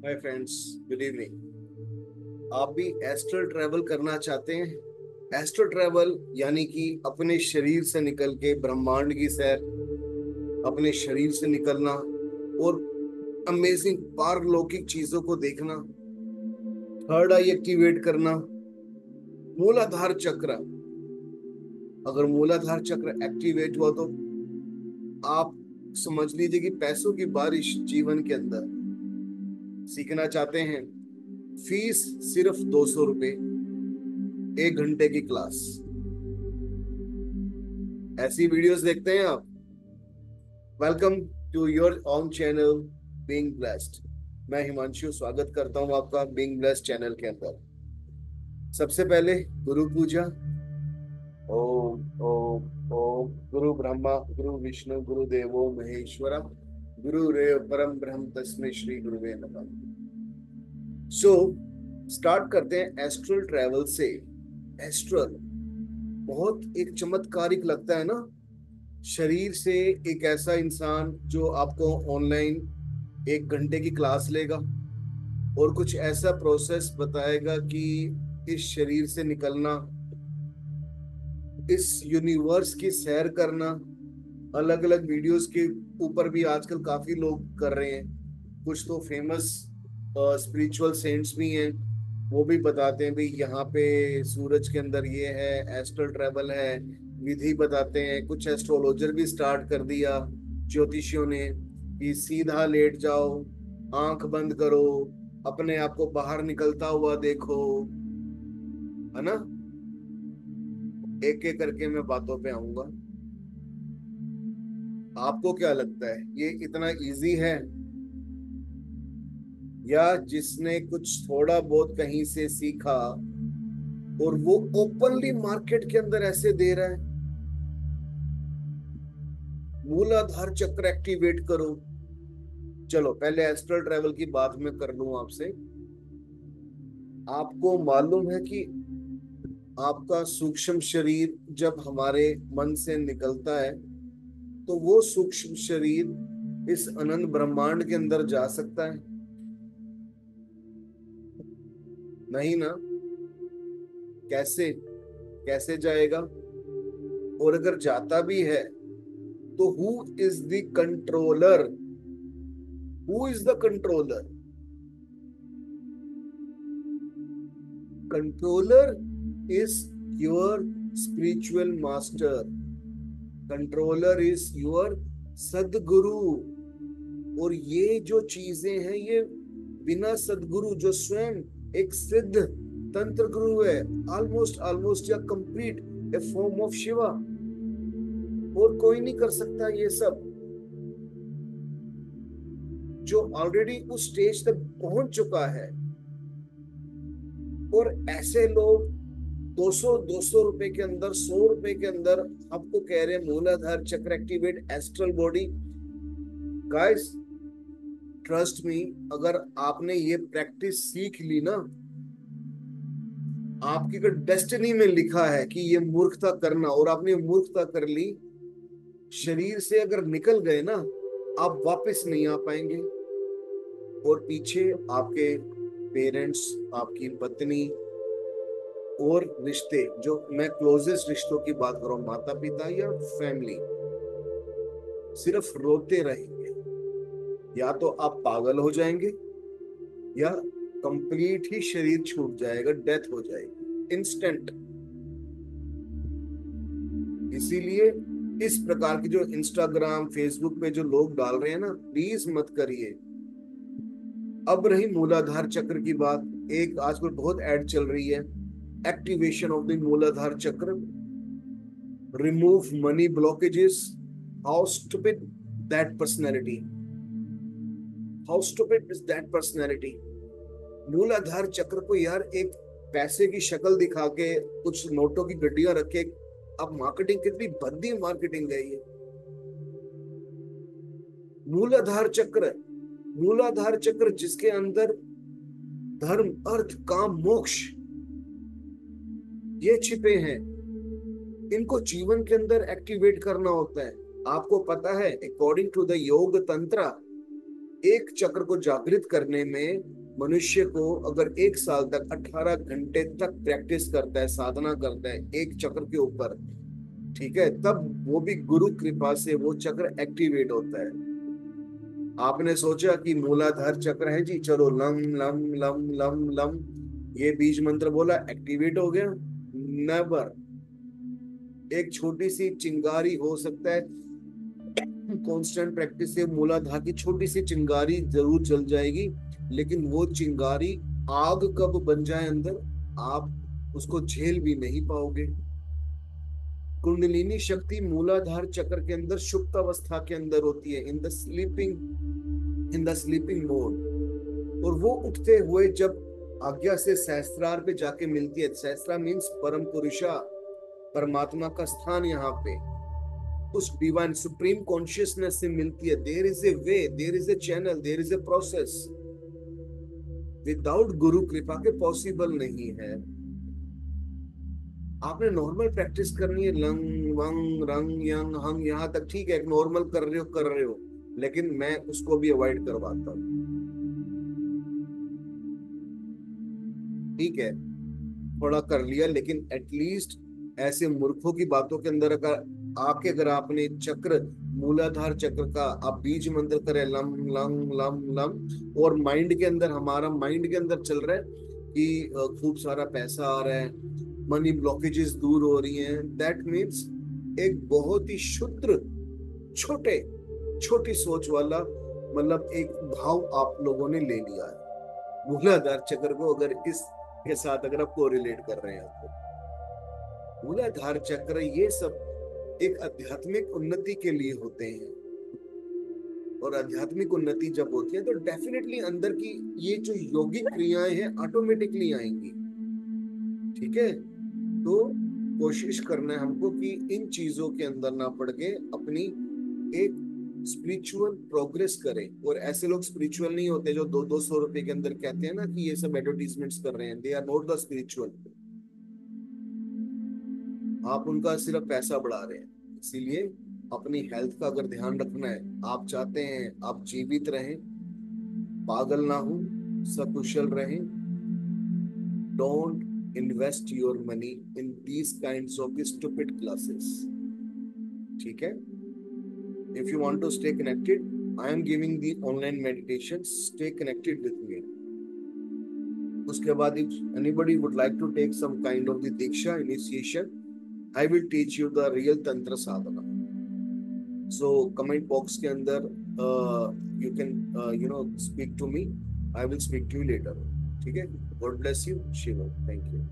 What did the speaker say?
Hi friends, good evening. आप भी astral travel करना चाहते हैं? एस्ट्रल ट्रैवल यानी कि अपने शरीर से निकल के ब्रह्मांड की सैर, अपने शरीर से निकलना और अमेजिंग पारलौकिक चीजों को देखना, थर्ड आई एक्टिवेट करना, मूलाधार चक्र। अगर मूलाधार चक्र एक्टिवेट हुआ तो आप समझ लीजिए कि पैसों की बारिश जीवन के अंदर। सीखना चाहते हैं? फीस सिर्फ 200 रुपये, 1 घंटे की क्लास। ऐसी वीडियोस देखते हैं आप? Welcome to your own channel being blessed. मैं हिमांशु स्वागत करता हूं आपका बीइंग ब्लेस्ड चैनल के अंदर। सबसे पहले गुरु पूजा। ओम ओम ओम। गुरु ब्रह्मा गुरु विष्णु गुरु देवो महेश्वरा, गुरु रेव परम ब्रह्म तस्मै श्री गुरुवे नमः। सो स्टार्ट करते हैं एस्ट्रल ट्रैवल से। एस्ट्रल बहुत एक चमत्कारिक लगता है ना। शरीर से एक ऐसा इंसान जो आपको ऑनलाइन 1 घंटे की क्लास लेगा और कुछ ऐसा प्रोसेस बताएगा कि इस शरीर से निकलना, इस यूनिवर्स की सैर करना। अलग अलग वीडियोस के ऊपर भी आजकल काफी लोग कर रहे हैं। कुछ तो फेमस स्पिरिचुअल सेंट्स भी हैं, वो भी बताते हैं भाई यहाँ पे सूरज के अंदर ये है, एस्ट्रल ट्रैवल है, विधि बताते हैं। कुछ एस्ट्रोलॉजर भी स्टार्ट कर दिया ज्योतिषियों ने कि सीधा लेट जाओ, आंख बंद करो, अपने आप को बाहर निकलता हुआ देखो, है ना। एक एक करके मैं बातों पे आऊंगा। आपको क्या लगता है, ये इतना इजी है या जिसने कुछ थोड़ा बहुत कहीं से सीखा और वो ओपनली मार्केट के अंदर ऐसे दे रहा है? मूलाधार चक्र एक्टिवेट करो। चलो पहले एस्ट्रल ट्रैवल की बात मैं कर लूं आपसे। आपको मालूम है कि आपका सूक्ष्म शरीर जब हमारे मन से निकलता है तो वो सूक्ष्म शरीर इस अनंत ब्रह्मांड के अंदर जा सकता है? नहीं ना। कैसे? कैसे जाएगा? और अगर जाता भी है तो who is the controller? Who is the controller? Controller is your spiritual master. Controller is your सदगुरु। और ये जो चीजें हैं, ये बिना सदगुरु, जो स्वयं एक सिद्ध तंत्र गुरु है, ऑलमोस्ट ऑलमोस्ट या complete A form of Shiva, और कोई नहीं कर सकता ये सब। जो ऑलरेडी उस स्टेज तक पहुंच चुका है। और ऐसे लोग 200 रुपए के अंदर, 100 रुपए के अंदर आपको कह रहे हैं मूलाधार चक्र activate, astral body. Guys, trust me, अगर आपने ये प्रैक्टिस सीख ली ना, आपकी अगर डेस्टिनी में लिखा है कि ये मूर्खता करना और आपने मूर्खता कर ली, शरीर से अगर निकल गए ना, आप वापस नहीं आ पाएंगे। और पीछे आपके पेरेंट्स, आपकी पत्नी और रिश्ते, जो मैं क्लोजेस्ट रिश्तों की बात कर रहा हूँ, माता पिता या फैमिली, सिर्फ रोते रहेंगे। या तो आप पागल हो जाएंगे या कंप्लीट ही शरीर छूट जाएगा, डेथ हो जाएगी इंस्टेंट। इसीलिए इस प्रकार की जो इंस्टाग्राम फेसबुक पे जो लोग डाल रहे हैं ना, प्लीज मत करिए। अब रही मूलाधार चक्र की बात, एक आजकल बहुत ऐड चल रही है, एक्टिवेशन ऑफ द मूलाधार चक्र, remove money blockages. How stupid that personality, how stupid is that personality. मूलाधार चक्र को यार एक पैसे की शक्ल दिखा के, कुछ नोटों की गड्डियां रखे, अब मार्केटिंग कितनी भद्दी मार्केटिंग है ये। मूलाधार चक्र, मूलाधार चक्र जिसके अंदर धर्म अर्थ काम मोक्ष ये छिपे हैं, इनको जीवन के अंदर एक्टिवेट करना होता है। आपको पता है, अकॉर्डिंग टू द योग तंत्र, एक चक्र को जागृत करने में मनुष्य को अगर 1 साल तक 18 घंटे तक प्रैक्टिस करता है, साधना करता है एक चक्र के ऊपर, ठीक है, तब वो भी गुरु कृपा से वो चक्र एक्टिवेट होता है। आपने सोचा कि मूलाधार चक्र है जी, चलो lump lump lump lump lump, ये बीज मंत्र बोला एक्टिवेट हो गया? नेवर। एक छोटी सी चिंगारी हो सकता है, कांस्टेंट प्रैक्टिस से मूलाधार की छोटी सी चिंगारी जरूर जल जाएगी, लेकिन वो चिंगारी आग कब बन जाए अंदर, आप उसको झेल भी नहीं पाओगे। कुंडलिनी शक्ति मूलाधार चक्र के अंदर सुप्त अवस्था के अंदर होती है, इन द स्लीपिंग मोड। और वो उठते हुए जब आज्ञा से सहस्त्रार पे जाके मिलती है, सहस्त्रा मीन्स परम पुरुषा, परमात्मा का स्थान यहाँ पे, उस डिवाइन सुप्रीम कॉन्शियसनेस से मिलती है। There is a way, there is a channel, there is a process. Without गुरु कृपा के पॉसिबल नहीं है। आपने नॉर्मल प्रैक्टिस करनी है, लंग वंग रंग यंग हम, यहाँ तक ठीक है, नॉर्मल कर रहे हो, लेकिन मैं उसको भी अवॉइड करवाता हूँ। ठीक है, थोड़ा कर लिया, लेकिन एटलीस्ट ऐसे मूर्खों की बातों के अंदर अगर आपने चक्र, मूलाधार चक्र का आप बीज मंत्र करें लम लम लम लम, और माइंड के अंदर, हमारा माइंड के अंदर चल रहा है कि खूब सारा पैसा आ रहा है, मनी ब्लॉकेजेस दूर हो रही हैं, दैट मीन्स एक बहुत ही शुद्र छोटे छोटी सोच वाला, मतलब एक भाव आप लोगों ने ले लिया है मूलाधार चक्र को। अगर इस के साथ अगर आप कोरिलेट कर रहे हैं तो मूलाधार चक्र, ये सब एक आध्यात्मिक उन्नति के लिए होते हैं, और आध्यात्मिक उन्नति जब होती है तो डेफिनेटली अंदर की ये जो योगिक क्रियाएं हैं ऑटोमेटिकली आएंगी। ठीक है, तो कोशिश करना है हमको कि इन चीजों के अंदर ना पड़ के अपनी एक स्पिरिचुअल प्रोग्रेस करें। और ऐसे लोग स्पिरिचुअल नहीं होते जो 200-200 रुपए के अंदर कहते हैं ना कि ये सब एडवर्टीजमेंट्स कर रहे हैं, they are not the spiritual. आप उनका सिर्फ पैसा बढ़ा रहे हैं। इसीलिए अपनी हेल्थ का अगर ध्यान रखना है, आप चाहते हैं आप जीवित रहें, पागल ना हो, सकुशल रहें, don't invest your money in these kinds of stupid classes. ठीक है, if you want to stay connected, I am giving the online meditation, stay connected with me. उसके बाद if anybody would like to take some kind of the diksha initiation, I will teach you the real tantra sadhana. So comment box के अंदर you can speak to me, I will speak to you later. ठीक है, God bless you, Shiva, thank you.